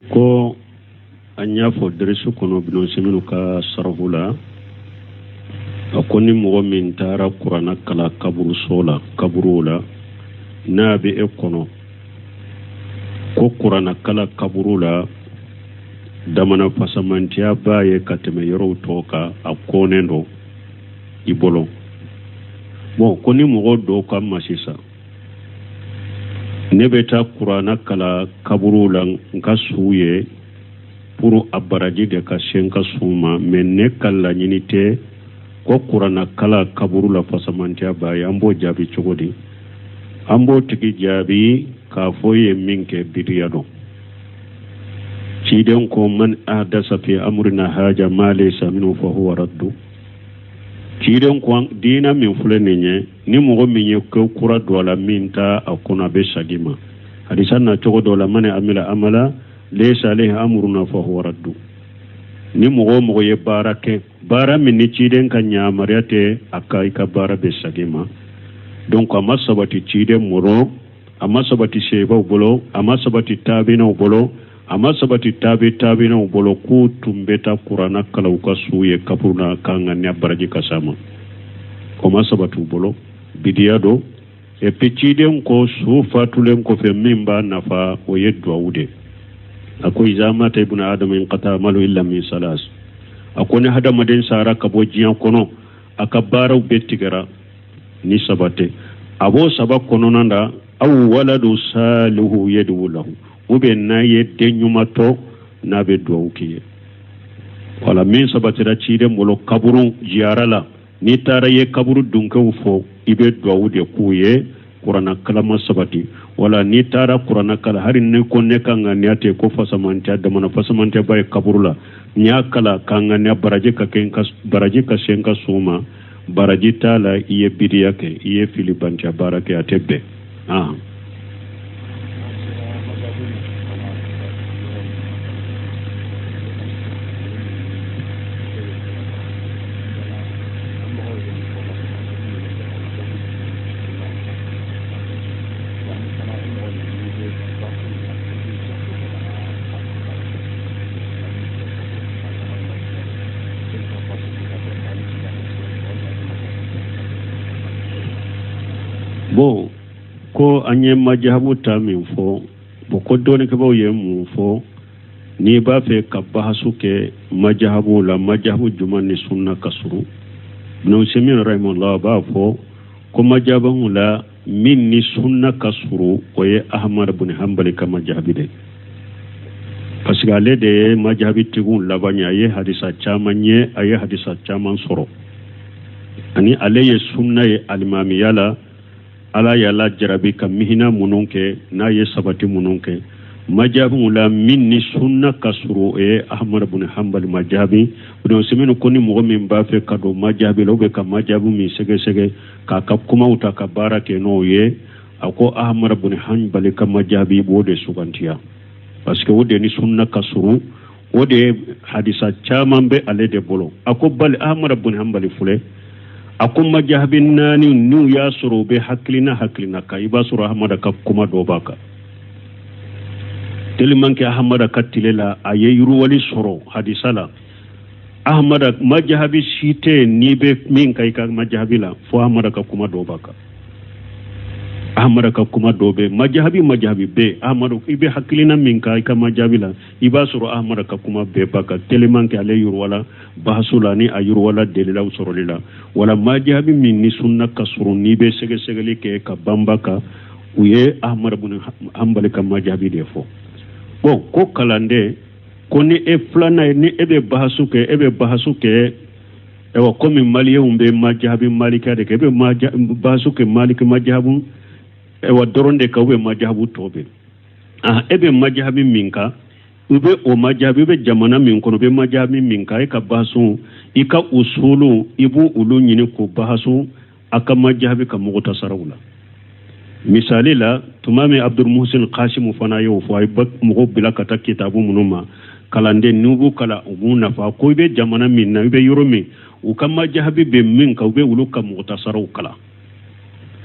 ko an y'a fɔ dɛrɛsu kɔnɔ bino seminu ka sarafu la a ko ni mɔgɔ min taara kuranna kala kaburuw la n'a bɛ e kɔnɔ ko kuranna kala kaburu la damana fasamantiya b'a ye ka tɛmɛ yɔrɔw tɔ kan a kɔnnen don i bolo bon ko ni mɔgɔ dɔw ka ma sisan ne bɛ taa kuranna kala kaburu la n ka su ye pour a baraji de ka se n ka su ma mais ne ka laɲini tɛ ko kuranna kala kaburu la fasamantiya b'a ye an b'o jaabi cogo di an b'o tigi jaabi k'a fɔ ye min kɛ bidiya dɔn ciden ko man ahdasa fi amrina haja ma laysa minhu fa huwa raddu ciden ko diina min filɛ nin ye ni mɔgɔ min ye ko kura dɔ la min ta a kɔnɔ a bɛ sagi ma hadisa na cogo dɔ la man amila amala laysa alayhi amruna fa huwa raddu ni mɔgɔ o mɔgɔ ye baara kɛ baara min ni ciden ka ɲamariya tɛ a ka i ka baara bɛ sagi ma donc a ma sabati ciden mɔrɔ a ma sabati sebaw bolo a ma sabati taabinaw bolo a ma sabati taabinaw bolo k'u tun bɛ taa kuranna kalaw ka su ye kaburu kan ka ne baraji ka s'a ma o ma sabati u bolo bidiya do et puis ciden ko su fatulen kɔfɛ min b'a nafa o ye duwawu de a ko iza mata ibnu adama inqata amalu illa min salas a ko ni hadamaden sara ka bɔ diɲɛ kɔnɔ a ka baaraw bɛɛ tigɛra ni sabate a b'o saba kɔnɔna na aw waladu salihu yad'u lahu ou bien n'a ye den ɲumatɔ n'a bɛ duwawu k'i ye wala min sabatira ciden bolo kaburu jiyara la n'i taara ye kaburu dunkew fɔ i bɛ duwawu de k'u ye kuranna kalama sabati wala n'i taara kuranna kala hari ne ko ne ka ŋaniya tɛ ko fasamantiya damana fasamantiya ba ye kaburu la n y'a kala ka ŋaniya baraji ka se n ka sun ma baraji t'a la i ye bidiya kɛ i ye filibantiya baara kɛ a tɛ bɛn bon ko an ye majahabu ta min fɔ bon ko dɔɔnikɛbaw ye mun fɔ n'i b'a fɛ ka bahasu kɛ majahabu la majahabu juma ni sunna ka surun ibn Usaymin rahimahullah b'a fɔ ko majahabu la min ni sunna ka surun o ye Ahmad ibn Hanbali ka majahabi de parce que ale de ye majahabi tigiw laban ye a ye hadisa caman ye a ye hadisa caman sɔrɔ ani ale ye sunna ye alimamiya la ala yala jarabi ka mihina munun kɛ n'a ye sabati munun kɛ majabu la min ni sunna ka suru e Ahmad ibn Hanbal majabi ibn Usaymin ko ni mɔgɔ min b'a fɛ ka don majabi la ka majabu min sɛgɛsɛgɛ k'a ka kumaw ta ka baara kɛ n'o ye a ko Ahmad ibn Hanbal ka majabi b'o de sugantiya parce que o de ni sunna ka suru o de hadisa caman bɛ ale de bolo a ko bali Ahmad ibn Hanbal filɛ a ko majahabin naani n'u y'a sɔrɔ u bɛ hakilina kan i b'a sɔrɔ Ahmada ka kuma dɔ b'a kan tellement que Ahmada ka tile la a ye yiriwali sɔrɔ hadisa la Ahmada majahabi si tɛ n'i bɛ min ka i ka majahabi la fo Ahmada ka kuma dɔ b'a kan Ahmada ka kuma dɔ bɛ majahabi bɛɛ Ahmada i bɛ hakilina min ka i ka majahabi la i b'a sɔrɔ Ahmada ka kuma bɛɛ b'a kan tellement que ale yiriwala bahasu la ni a yiriwala delilaw sɔrɔli la wala majahabi min ni sunna ka surun n'i bɛ sɛgɛsɛgɛli kɛ ka banba kan u ye Ahmad ibn Hanbali ka majahabi de fɔ bon ko kalanden ko ni e filanan ye ni e bɛ bahasu kɛ ewa komi maliyɛnw bɛ majahabi malika de kɛ e bɛ bahasu kɛ maliki majahabu ewa dɔrɔn de kan u bɛ majahabu tɔ bɛ e bɛ majahabi min kan u bɛ o majahabi bɛ jamana min kɔnɔ u bɛ majahabi min kan e ka bahasu i ka usulu i b'u olu ɲini k'o bahasu a ka majahabi ka mɔgɔ tasaraw la misali la tuma min Abdul Muhsin Qasimu fana y'o fɔ a ye mɔgɔw bila ka taa kitabu minnu ma kalanden n'u b'u kala u b'u nafa ko i bɛ jamana min na i bɛ yɔrɔ min u ka majahabi bɛ min kan u bɛ olu ka mɔgɔ tasaraw kala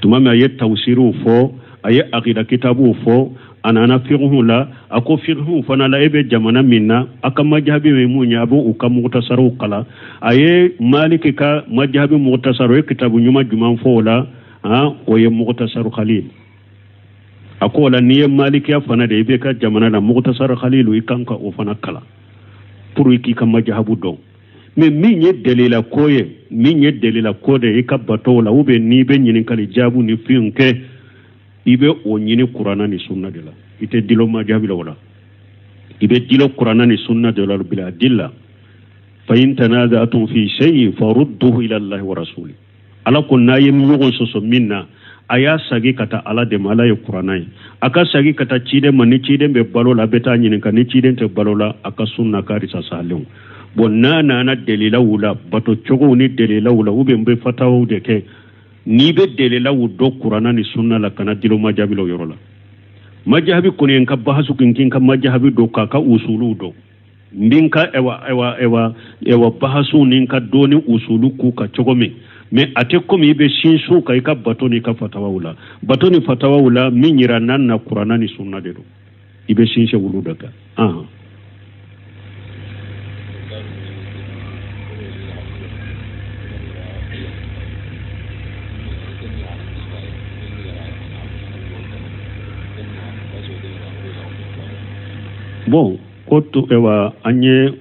tuma min a ye tawsiriw fɔ a ye akida kitabuw fɔ anana fiqhu la ako fiqhu fana la ebe jamana minna aka majhabi we munya abu uka muqtasaru qala aye maliki ka majhabi muqtasaru kitabu nyuma juman fola o ye muqtasaru khalil ako wala niye maliki ya fana de ebe ka jamana la muqtasaru khalil ikanka o fana kala pour iki ka majhabu don mais min ye delila koye min ye delila kode ika batola ube ni be nyinin kali jabu ni fiunke ibe o nyini qur'ana ni sunna de la ite dilo majhabi la wala ibe dilo qur'ana ni sunna de la bila dilla fa in tanaza'tum fi shay'in farudduhu ila Allah wa rasuli ala kunna yem nyugo soso minna aya sagi kata ala de mala ye qur'ana aka sagi kata cide mani cide be balola beta nyinin kan cide te balola aka sunna kari sa salum bonna na delila wula bato chogo ni delila wula ube mbe fatawu de ke ni be delila wudo qur'ana ni sunna la kana dilo majhabi lo yorola majhabi kuni en ka bahasu kin ka majhabi do ka usulu do ndinka ewa bahasu ninka doni usulu ku ka chogome me ate komi be shinsu ka ka batoni ka fatawa wula minyira nan na qur'ana ni sunna de do ibe shinshe wulu daga bon kotu ewa anye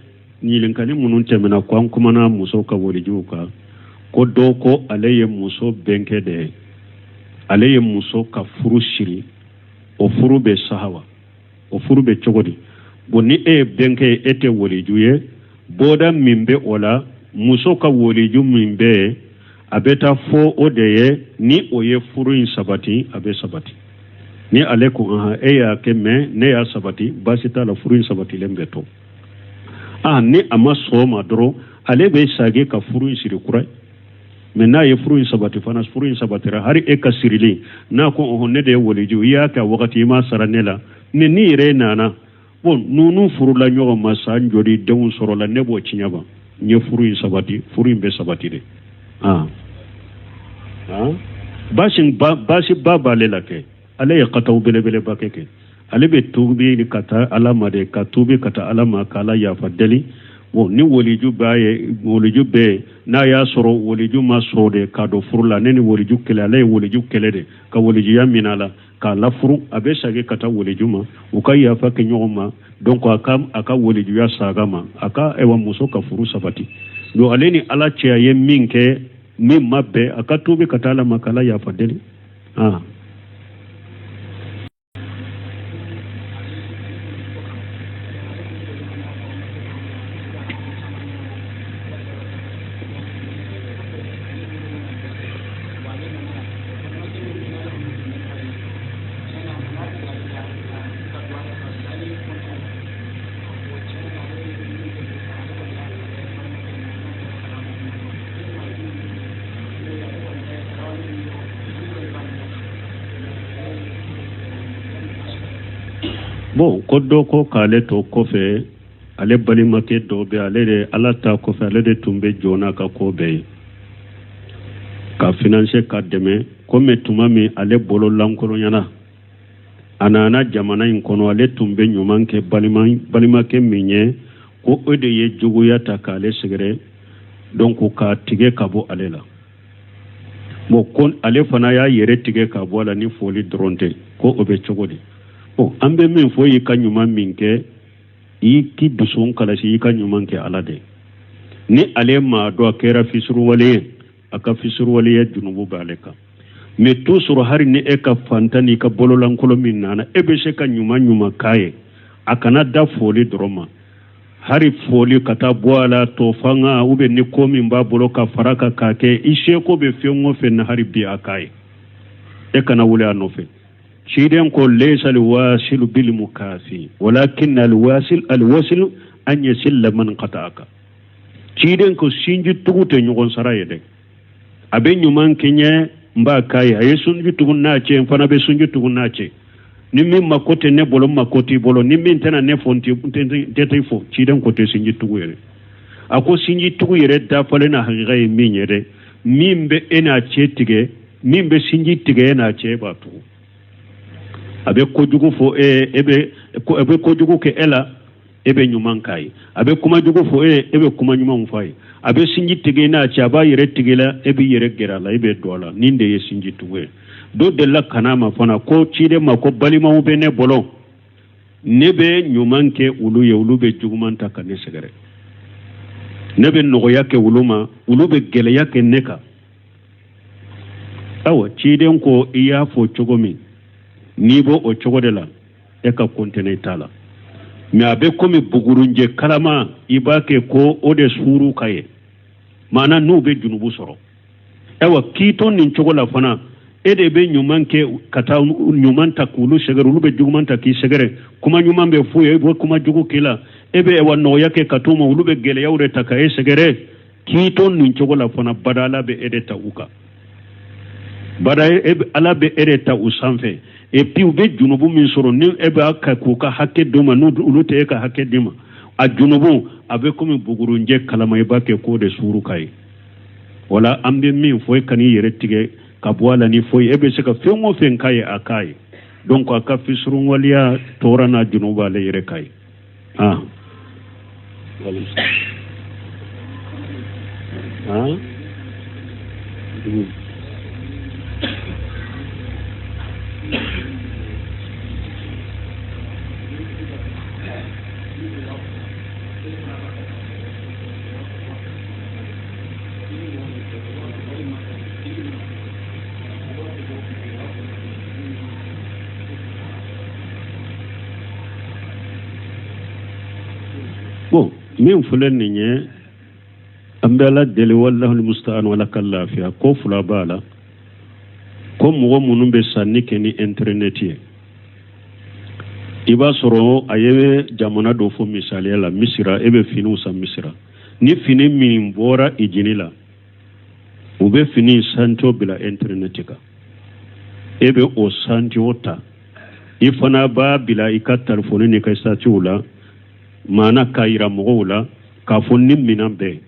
nyilinkani munun temena kwa kumana muso ka wolijuka ko doko aleye muso benke de aleye muso ka furu shiri o furu be sahawa o furu be chogodi bonni benke ete wolijuye boda mimbe ola muso ka woliju mimbe abeta fo odeye ni oye furu in sabati abe sabati ni aleko eya kemme ne ya sabati basita la furu sabati lembeto ni ama soma dro alebe sage ka furu siri kurai mena ye furu sabati fana furu sabati hari ka sirili na ko ne de woliju ya ka wakati ma saranela ni re nana bon nunu furu la nyogo masa njori deun soro la nebo chinyaba nye furu sabati furu be sabati de basi baba lelake ale yaqatu bele bakeke ale be tubi kata alama de katubi kata alama kala ya fadeli wo ni woliju be na ya soro woliju ma soro de kado furla neni woliju kele ale woliju kele de ka woliju ya minala ka la furu abe sage kata woliju ma ukay ya fa ke nyoma donc aka woliju ya sagama aka ewa muso ka furu sabati do aleni ala chia ye minke min mabbe aka tubi kata alama kala ya fadeli bon kodo ko kale to kofe ale balimake do be ale de alata kofe ale de tumbe jona ka ko be ka financer ka deme comme tumami ale bolo lankolo nyana anana jamana in kono ale tumbe nyumanke balimake minye ko ode ye juguya ta kale segre donc ka tige kabo ale la mo kon ale fana ya yere tige kabo ala ni foli dronte ko obe chogodi ambe min fo yi kanyuma minke yi ki dusun kala si yi kanyuma ke alade ni ale ma do kera fisru waliye aka fisru waliye junubu baleka me to suru hari ni eka fantani ka bololan kolo min nana ebe se kanyuma kaye akana da foli droma hari foli kata boala to fanga ube ni komi mba boloka faraka kake ishe ko be fengo fe na hari bi akaye ekana wule anofe شيدن كو ليس الواصل بالمكافي ولكن الواصل أن يسل من قطعك شيدن كو سينجي تغوتي نيغون سراي دي أبي نيومان كيني مبا كاي أي سنجي تغون ناتي فانا بي سنجي تغون ناتي نمي مكوتي نبولو مكوتي بولو نمي انتنا نفونتي تيتي فو شيدن كو تي سينجي تغويري أكو سينجي تغويري دافلنا حقيقي مين يري مين بي انا تيه تيغي مين بي سينجي تيغي انا تيه باتو abe kojugu fo ebe kojugu ke ela ebe nyuman kai abe kuma jugu fo ebe kuma nyuman fai abe sinji tige na ci aba yere tigela ebe yere gerala ebe dola ninde ye sinji tuwe do de la kanama fana ko cide ma ko balima ube ne bolo nebe nyuman ke ulu ye ulu be juguman ta kan segere nebe nogo yake uluma ulu be gele yake neka awa cide ko iya fo chogomi nibo o chogodela eka kontene tala mi abe komi bugurunje kalama ibake ko ode suru kaye mana nube junubu soro ewa kito nin chogola fana ede be nyumanke kata nyuman takulu segere ulu be juguman taki segere kuma nyuman be fuye bo kuma jugu kila ebe ewa no yake katuma ulu be gele yawre taka segere kito nin chogola fana badala be ede tauka bada ala be ede ta usanfe et puis ube junubu min soro ni ebe aka kuka hake doma nu ulute eka hake dima a junubu abe komi bugurunje kalama ibake ko de suru kai wala ambe min foy kani yere tige kabwala ni foy ebe seka fengo fen kai akai donc aka fisrun waliya torana junuba le yere kai ah ah bon min fulen ni nye ambela deli wallahu almusta'an wala kallafiya ko fula bala ko mo munun be sanni keni internet ye iba soro ayebe jamana do fo misali la misira ebe finu sa misira ni fini min bora ijinila ube fini santo bila internet ka ebe o santi wota ifana ba bila ika telefoni ni ka statula mana kaira mogola ka fonni minambe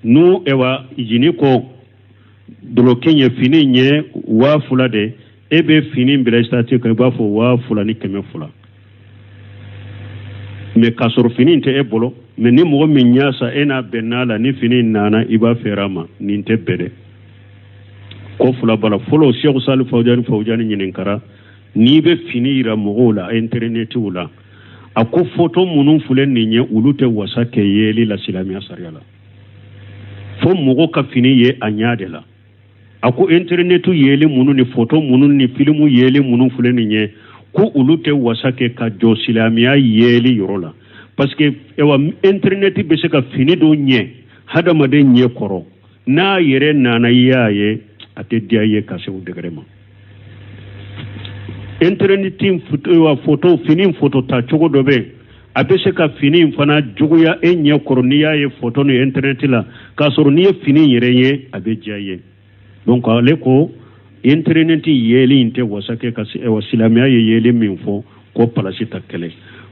nu ewa ijini ko dolo kenye fini nye wa fula de ebe fini bila statu ka ba fo wa fula ni keme fula me kasoro fini nte ebolo me ni mogo minyasa ena benala ni fini nana iba ferama ni nte bede ko fula bala folo Cheikh Salih Fawjani nyininkara ni be fini ira mogola internet wala ako foto munun fulen ninye ulute wasake yeli la silamiya sariyala fo mogo ka fini ye anyade la ako internetu yeli munun ni foto munun ni filmu yeli munun fulen ninye ko ulute wasake ka jo silamiya yeli yorola parce que ewa internet be se ka fini do nye hada made nye koro na yere nana yaye ate diaye ka se udegrema internet team photo fini photo ta chogo dobe abese ka fini fana juguya enye koroniya ye photo ni internet la ka soro ni fini yereye abejaye donc aleko internet yeli inte wasake ka wasilamiya ye yeli minfo ko palasi takele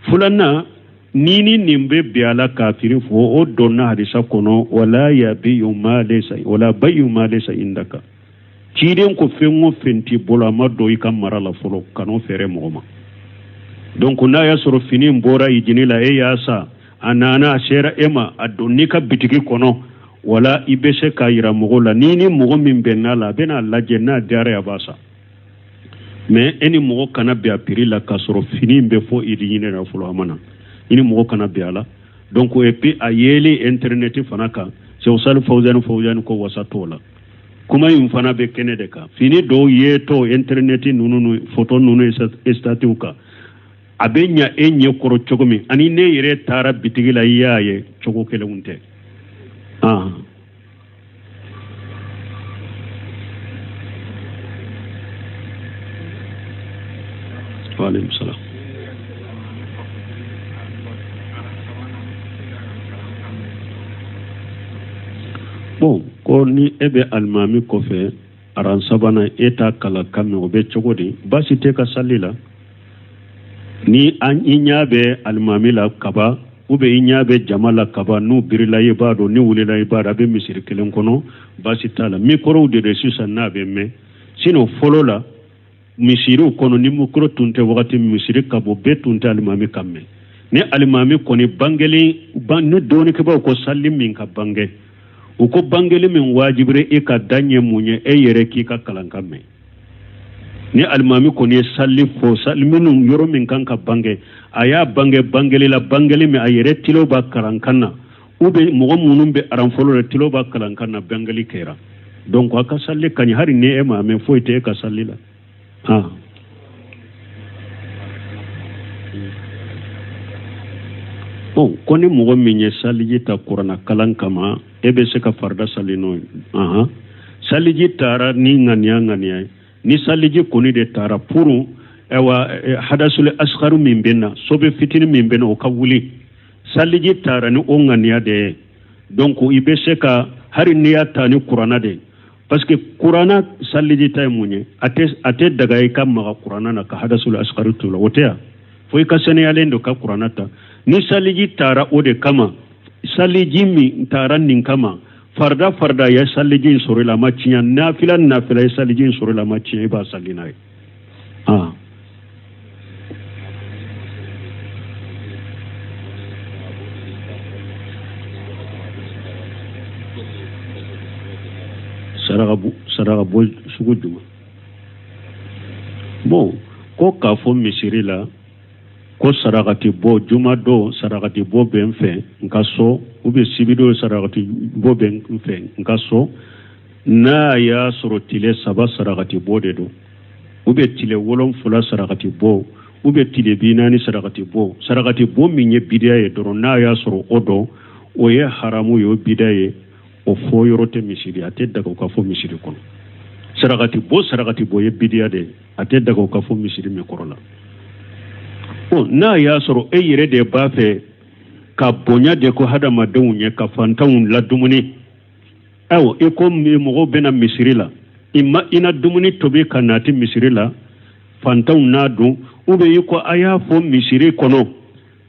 fulana nini nimbe biala kafiri fo o donna hadisa kono wala ya bi yuma laysa wala bayuma laysa indaka ciden ko fengo fenti bola maddo yi kam marala folo kano fere moma donc na ya soro fini mbora yijinila e ya sa anana shera ema adonni ka bitiki kono wala ibese kayira mogola nini mogo min benala bena laje na dare abasa mais eni mogo kana be apiri la ka soro fini mbe fo idine na folo amana ini mogo kana be ala donc et puis ayeli internet fanaka Cheikh Salih Fawjani ko wasatola kuma yumfana be kenede ka fini do yeto internet nunu photo nunu estatu ka abenya enye koro chogomi ani ne yere tara bitigila yaye chogo kele unte wa alaykum salam bon ko ni ebe almami kofe aran sabana eta kala kame obe chogodi basi te ka salila ni an inyabe almami la kaba ube inyabe jamala kaba nu birila yebado ni wulila yebado be misiri kelen kono basi tala mikoro de resusa na be me sino folola misiri kono ni mukro tunte wakati misiri kabo be tunte alimami kamme ne alimami koni bangeli ne doni ke ba ko sallim min ka bange uko bangeli min wajibre e ka danye munye e yere ki ka kalan kamme ni alimami koni salli fo salminu yoro min kan ka bange aya bange bangeli la bangeli mi ayere tilo ba kalan kanna ube mo munum be aran folo le tilo ba kalan kanna bangeli kera donc aka salli kany hari ne e ma men foite ka salli la ha bon koni mo minye salli ta qur'ana kalan kama ebe se ka farda salli no aha salli tara ni ngania ni salli koni de tara puru ewa hadasul asgharu min benna sobe fitini min benna o kawuli salli tara ni o ngania de donc ibe se ka hari ne ya tani qur'ana de parce que qur'ana salli tay munye ate daga e kam ma qur'ana na ka hadasul asgharu to wotea foi ka sene yalendo ka qur'ana ta ni salli tara o de kama salli mi tara nin kama farda ya salli sore la macinya nafila ya salli sore la macinya ba salli nai saraga bo sugu juma bon ko ka fo misiri la ko saragati bo juma do saragati bo ben fe nka so ube sibido saragati bo ben fe nka so na ya soro tile saba saragati bo de do ube tile wolon fula saragati bo ube tile binani saragati bo minye bidaye doro na ya soro odo o ye haramu yo bidaye o fo yorote misiri ate daga ka fo misiri kono saragati bo ye bidiya de ate daga ka fo misiri me korola o na ya soro e yere de ba fe ka bonya de ko hada madenw ye ka fantanw la dumuni awo e ko mi mo bena misiri la imma ina dumuni tobe kanati misiri la fantanw na dun ube yiko aya fo misiri kono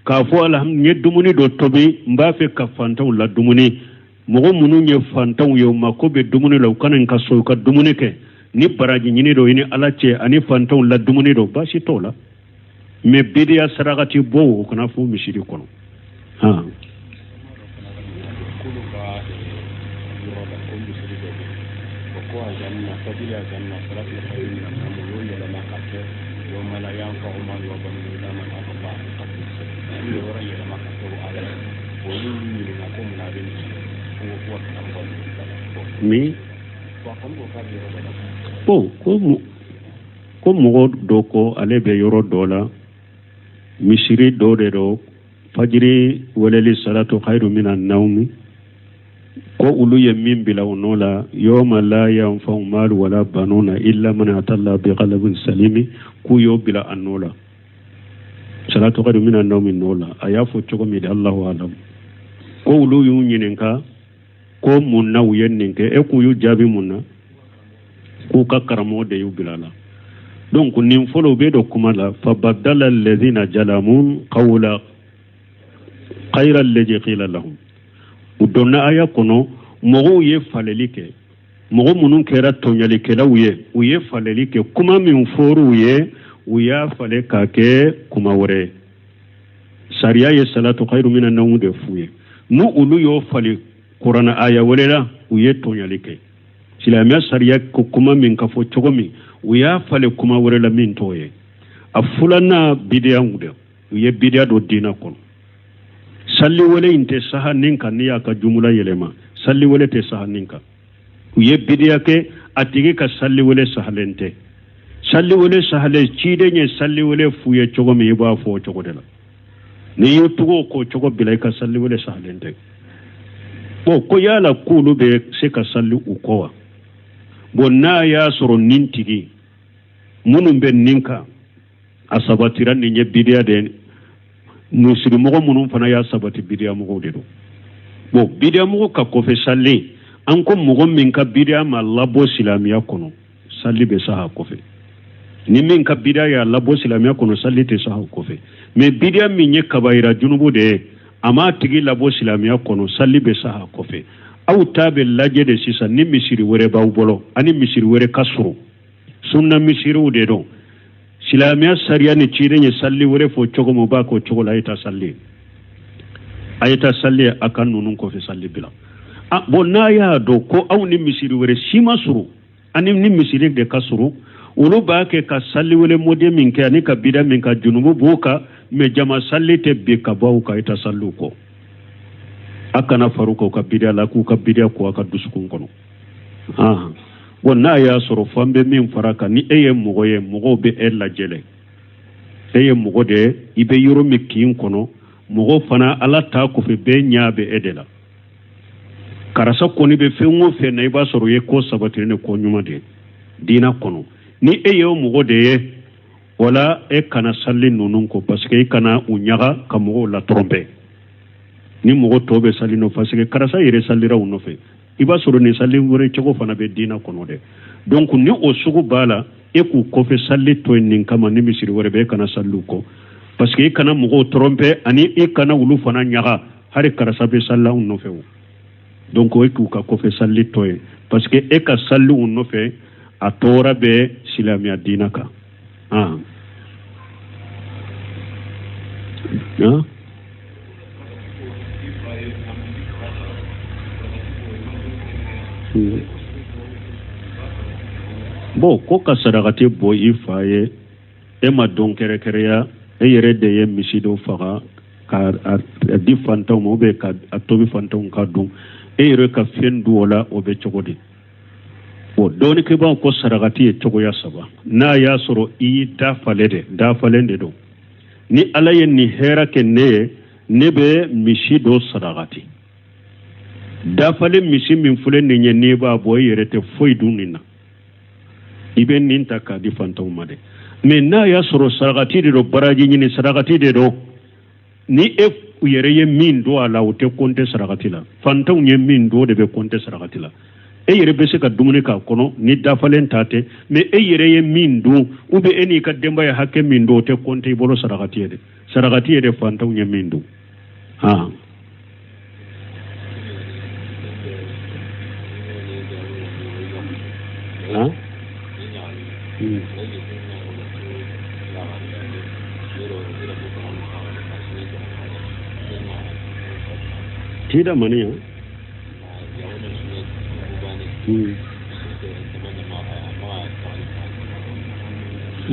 ka fo alhamdulillah dumuni do tobe mba fe ka fantanw la dumuni mogo munu nye fantanw yo mako be dumuni la ukanen ka so ka dumuni ke ni baraji nyini do ini alache ani fantanw la dumuni do bashi tola me bidiya saragati bo kana fu misiri kono ha mi ko mogo doko ale be yoro dola misiri do de do fajiri walali salatu khairu minan nawmi ko ulu ye min bila onola yawma la yanfa'u mal wala banuna illa man atalla bi qalbin salimi ku yo bila anola salatu khairu minan nawmi nola ayafu chogo mi Allahu alam ko ulu yu nyinenka ko munna wuyenninke e ku yu jabi munna ku ka karamo de yu bilala donc nin folo be do kuma la fa badala alladhina jalamun qawla khayra alladhi qila lahum udonna aya kono mogo ye falelike mogo munun kera tonyali kela uye falelike kuma min foru ye uya fale kake kuma wore sariya ye salatu khairu minan nawm de fuye nu ulu yo fale qur'ana aya wolela uye tonyalike silamiya sariya ko kuma min ka fo chogomi uya fale kuma worela min toye afulana bidiya ngude uye bidiya do dina kono salli wole inte saha ninka niya ka jumula yelema salli wole te saha ninka uye bidiya ke atigi ka salli wole sahalente salli wole sahale chide nye salli wole fuye chogomi iba fo chogodela ni yutugo ko chogo bilay ka salli wole sahalente bo ko yala kulu be se ka salli ukowa bo na ya soro nintigi munum ben ninka asabatiran ni bidiya de musiri mogo munum fana ya sabati bidiya mogo de do bo bidiya mogo ka ko fe salli an ko mogo min ka bidiya ma labo silamiya kono salli be saha ko fe ni min ka bidiya ya labo silamiya kono salli te saha ko fe me bidiya min ye kabaira junubu de ama tigi labo silamiya kono salli be saha ko fe aw tabe lajede sisa ni misiri wore baw bolo ani misiri wore kasuru sunna misiri de do silamiya sariya ni cire ni salli wure fo cogo mo ba ko cogo la ayta salli akan nunun ko fi salli bila bon na ya do ko aw ni misiri wure sima suru ani ni misiri de kasuru ulu ba ke ka salli wure mode min ke ani ka bida min ka junubu boka me jama salli te be ka baw ka ayta sallu ko akana faruko ka bida la ku ka bida ko aka dusukun kono wonna ya soro fambe min faraka ni eye mogo be ella jele eye mogo de ibe yoro mi kin kono mogo fana ala ta ko fe be nyaabe edela karasa koni be fenwo fe na iba soro ye ko sabatire ne ko nyuma de dina kono ni eye mogo de wala e kana salli nunun ko parce que kana unyaga ka mogo la trompe ni mogo tobe salli no parce que karasa yere sallira unno fe iba soro ni salli wure cogo fana be dina kono de donc ni o sugu bala e ku ko fe salli to nin kama ni misiri wure be kana sallu ko parce que kana mugo trompe ani e kana wulu fana nyaga hari karasa be salla unno fe donc e ku ka ko fe salli to parce que e ka sallu unno fe a tora be silamiya dina ka bo ko ka sarakati bo ifaye e ma don kere kere ya e yere de ye misido faga ka di fantaw mo be ka atobi fantaw ka dum e yere ka fendu wala o be chogodi bo doni ke ba ko sarakati e chogo ya saba na ya soro i da falende do ni alaye ni hera ke ne be misido sarakati dafale misi min fule ni nye ne ba boy yerete foy dunina ibe ninta ka di fantaw made me na ya soro saragati de do baraji ni saragati de do ni e yere ye min do ala o te konte saragati la fantaw nye min do de be konte saragati la e yere be se ka dumuni ka kono ni dafale ntate me e yere ye min do ube eni ka demba ya hakke min do te konte bolo saragati de fantaw nye min do Tidak mana ya?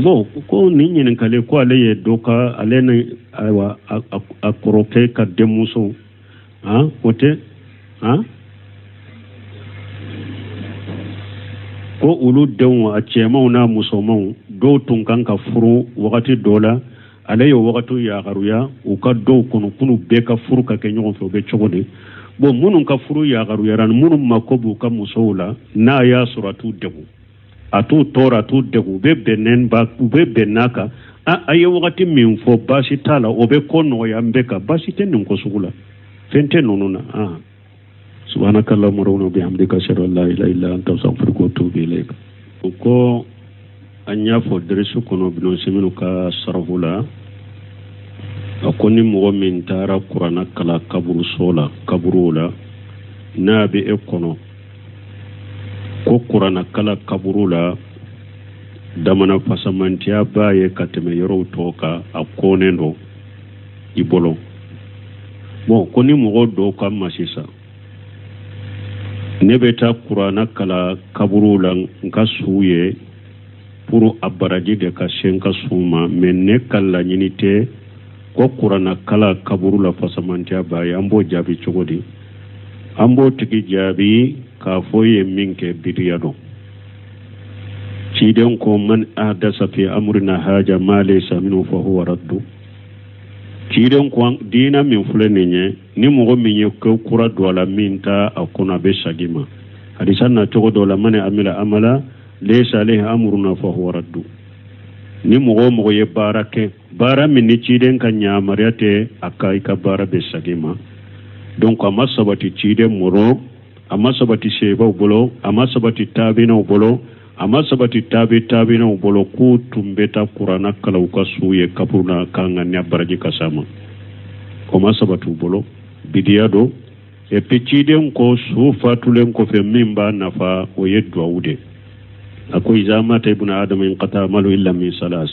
Bo ko ni nyin kale ko ale ye doka ale ne aywa akoroke ka demuso ote ko ulu denwa a cemaw na musomaw do tun kan ka furu wakati dola ale yo wakati ya garuya u ka do kono kunu be ka furu ka ke ɲɔgɔn fɛ o be cogo de bon minnu ka furu ya garuya ran minnu mako b'u ka musow la n'a y'a sɔrɔ a t'u degu a t'u tɔɔrɔ a t'u degu u be bɛn n'a kan a ye wakati min fɔ baasi t'a la o be ko nɔgɔya n bɛ kan baasi tɛ nin ko sugu la fɛn tɛ ninnu na سبحانك اللهم وبحمدك اشهد ان لا اله الا انت استغفرك واتوب اليك ko anya fo dresu kono bino seminu ka sarfula akoni mo min tara qur'ana kala kaburula na be e kono ko qur'ana kala kaburula damana fasamantiya baye kateme yoro toka akonendo ibolo bon koni mo do kam masisa nebeta qur'ana kala kaburula nka suye pour abaraji de ka shenka suma menne kala nyinite ko qur'ana kala kaburula fasamantiya baye ambo jabi chogodi ambo tigi jabi ka foye minke bidiyado ciden ko man ahdasa fi amrina haja ma laysa minhu fa huwa raddu ciden ko dina min fulenenye ni mogo minye ko kura dola minta akona be shagima hadisan na togo dola mane amila amala laysa alayhi amruna fa huwa raddu ni mogo ye barake bara min ni ciden kan nyamariate akai ka bara be shagima donc ama sabati ciden moro ama sabati sheba bolo ama sabati tabina bolo ama sabati tabina bolo ku tumbeta qur'ana kala ka suye kapurna kanga nya baraji kasama ko ma sabatu bolo bidiyado e peciden ko su fatulen ko fe mimba nafa o yeddo awde ako izama ta ibn adam in qata malu illa min salas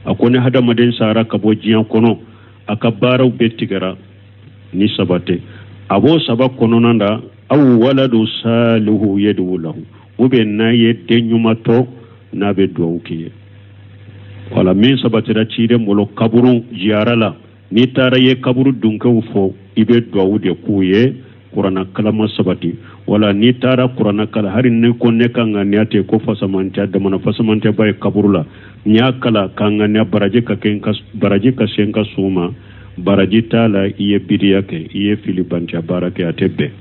akone hadamaden sara ka bo jiyan kono aka baaraw be tigara ni sabate abo saba kono nanda aw waladu salihu yadu lahu ube na ye denyuma to na be do ukiye wala min sabate da cide molo kaburun jiarala ni tara ye kaburu dunka fo ibe do de kuye qur'ana kalama sabati wala ni tara qur'ana kala harin ne ko ne kanga ne ate ko fasamanta da mana fasamanta bay kaburula nya kala kanga ne baraje ka ken kas baraje ka senka suma baraji tala iye bidiyake iye filibanta barake atebbe